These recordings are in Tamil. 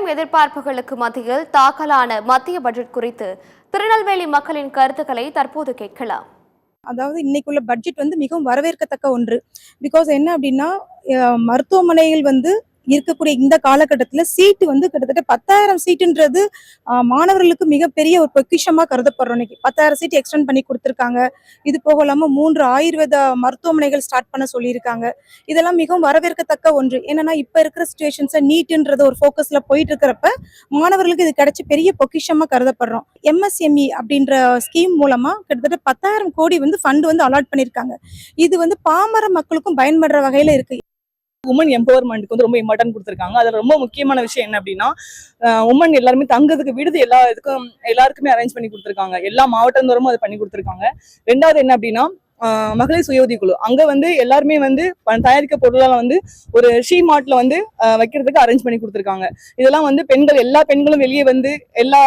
பெரும் எதிர்பார்ப்புகளுக்கு மத்தியில் தாக்கலான மத்திய பட்ஜெட் குறித்து திருநெல்வேலி மக்களின் கருத்துக்களை தற்போது கேட்கலாம். அதாவது இன்னைக்குள்ள பட்ஜெட் மிகவும் வரவேற்கத்தக்க ஒன்று. பிகாஸ் என்ன அப்படின்னா மருத்துவமனைகள் இருக்கக்கூடிய இந்த காலகட்டத்தில் சீட்டு கிட்டத்தட்ட 10,000 சீட்டுன்றது மாணவர்களுக்கு மிகப்பெரிய ஒரு பொக்கிஷமா கருதப்படுறோம். இன்னைக்கு 10,000 சீட் எக்ஸ்டெண்ட் பண்ணி கொடுத்துருக்காங்க. இது போக இல்லாமல் 3 ஆயுர்வேத மருத்துவமனைகள் ஸ்டார்ட் பண்ண சொல்லியிருக்காங்க. இதெல்லாம் மிகவும் வரவேற்கத்தக்க ஒன்று. என்னன்னா இப்ப இருக்கிற சுச்சுவேஷன்ஸை நீட்டுன்றது ஒரு ஃபோக்கஸ்ல போயிட்டு இருக்கிறப்ப மாணவர்களுக்கு இது கிடைச்ச பெரிய பொக்கிஷமா கருதப்படுறோம். MSME அப்படின்ற ஸ்கீம் மூலமா கிட்டத்தட்ட 10,000 கோடி ஃபண்ட் அலாட் பண்ணியிருக்காங்க. இது பாமர மக்களுக்கும் பயன்படுற வகையில இருக்கு. உமன் எம்பவர்மெண்ட்டுக்கு ரொம்ப இம்பார்ட்டன்ட் கொடுத்துருக்காங்க. அதுல ரொம்ப முக்கியமான விஷயம் என்ன அப்படின்னா உமன் எல்லாருமே தங்குறதுக்கு விடுதி எல்லாருக்குமே அரேஞ்ச் பண்ணி கொடுத்துருக்காங்க. எல்லா மாவட்டந்தோறும் அதை பண்ணி கொடுத்துருக்காங்க. ரெண்டாவது என்ன அப்படின்னா மகளிர் சுய உதவி குழு அங்க எல்லாருமே தயாரிக்க பொருளால ஒரு ஷீ மார்ட்ல வைக்கிறதுக்கு அரேஞ்ச் பண்ணி கொடுத்துருக்காங்க. இதெல்லாம் எல்லா பெண்களும் வெளியே எல்லா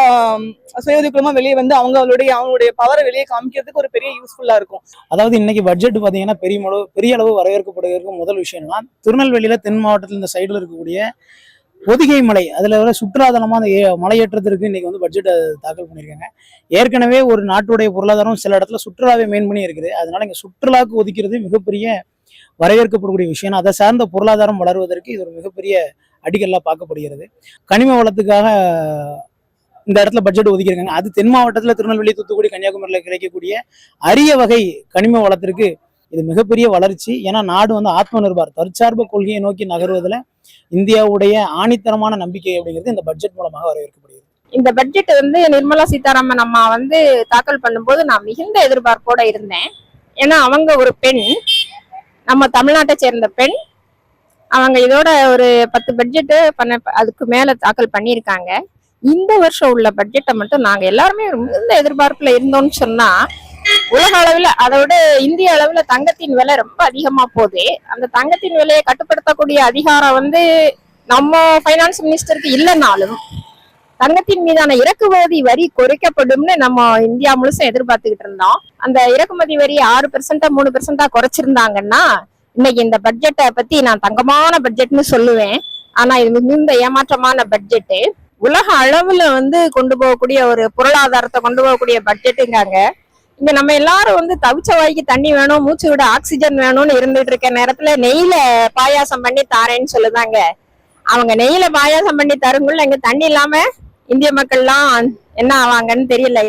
சுய உதவி குழுமா வெளியே அவங்களுடைய பவரை வெளியே காமிக்கிறதுக்கு ஒரு பெரிய யூஸ்ஃபுல்லா இருக்கும். அதாவது இன்னைக்கு பட்ஜெட் பாத்தீங்கன்னா பெரிய அளவு வரவேற்கப்படுவதற்கு முதல் விஷயம்னா திருநெல்வேலியில தென் மாவட்டத்தில் இந்த சைடுல இருக்கக்கூடிய பொதிகை மலை, அதுல வர சுற்றுலாதலமா அந்த மலையேற்றத்திற்கு இன்னைக்கு பட்ஜெட் தாக்கல் பண்ணியிருக்காங்க. ஏற்கனவே ஒரு நாட்டுடைய பொருளாதாரம் சில இடத்துல சுற்றுலாவை மேன் பண்ணி இருக்குது. அதனால இங்க சுற்றுலாவுக்கு ஒதுக்கிறது மிகப்பெரிய வரவேற்கப்படக்கூடிய விஷயம். அதை சார்ந்த பொருளாதாரம் வளர்வதற்கு இது ஒரு மிகப்பெரிய அடிக்கல்லா பார்க்கப்படுகிறது. கனிம வளத்துக்காக இந்த இடத்துல பட்ஜெட் ஒதுக்கியிருக்காங்க. அது தென் மாவட்டத்தில் திருநெல்வேலி, தூத்துக்குடி, கன்னியாகுமரியில் கிடைக்கக்கூடிய அரிய வகை கனிம வளத்திற்கு இது மிகப்பெரிய வளர்ச்சி. ஏன்னா நாடு ஆத்ம நிர்பார் தற்சார்பு கொள்கையை நோக்கி நகர்வதில் இந்தியாவுடைய ஆணித்தரமான நம்பிக்கை அப்படிங்கிறது இந்த பட்ஜெட் மூலமாக வரவேற்கப்படுகிறது. இந்த பட்ஜெட் நிர்மலா சீதாராமன் அம்மா தாக்கல் பண்ணும்போது நான் மிகுந்த எதிர்பார்ப்போட இருந்தேன். ஏன்னா அவங்க ஒரு பெண், நம்ம தமிழ்நாட்டை சேர்ந்த பெண். அவங்க இதோட ஒரு 10 பட்ஜெட்டு அதுக்கு மேல தாக்கல் பண்ணியிருக்காங்க. இந்த வருஷம் உள்ள பட்ஜெட்டை மட்டும் நாங்க எல்லாருமே மிகுந்த எதிர்பார்ப்புல இருந்தோம்னு சொன்னா, உலக அளவுல அதோட இந்திய அளவுல தங்கத்தின் விலை ரொம்ப அதிகமா போகுது. அந்த தங்கத்தின் விலையை கட்டுப்படுத்தக்கூடிய அதிகாரம் நம்ம பைனான்ஸ் மினிஸ்டருக்கு இல்லைனாலும் தங்கத்தின் மீதான இறக்குமதி வரி குறைக்கப்படும்னு நம்ம இந்தியா முழுசும் எதிர்பார்த்துக்கிட்டு இருந்தோம். அந்த இறக்குமதி வரி 6% 3% குறைச்சிருந்தாங்கன்னா இன்னைக்கு இந்த பட்ஜெட்டை பத்தி நான் தங்கமான பட்ஜெட்னு சொல்லுவேன். ஆனா இது மிகுந்த ஏமாற்றமான பட்ஜெட்டு. உலக அளவுல கொண்டு போகக்கூடிய ஒரு பொருளாதாரத்தை கொண்டு போகக்கூடிய பட்ஜெட்டுங்காங்க. இங்க நம்ம எல்லாரும் தவிச்ச வாய்க்கு தண்ணி வேணும், மூச்சு விட ஆக்சிஜன் வேணும்னு இருந்துட்டு இருக்க நேரத்துல நெய்ல பாயாசம் பண்ணி தாரேன்னு சொல்லுதாங்க. அவங்க நெய்ல பாயாசம் பண்ணி தருங்குள்ள இங்க தண்ணி இல்லாம இந்திய மக்கள்லாம் என்ன ஆவாங்கன்னு தெரியல.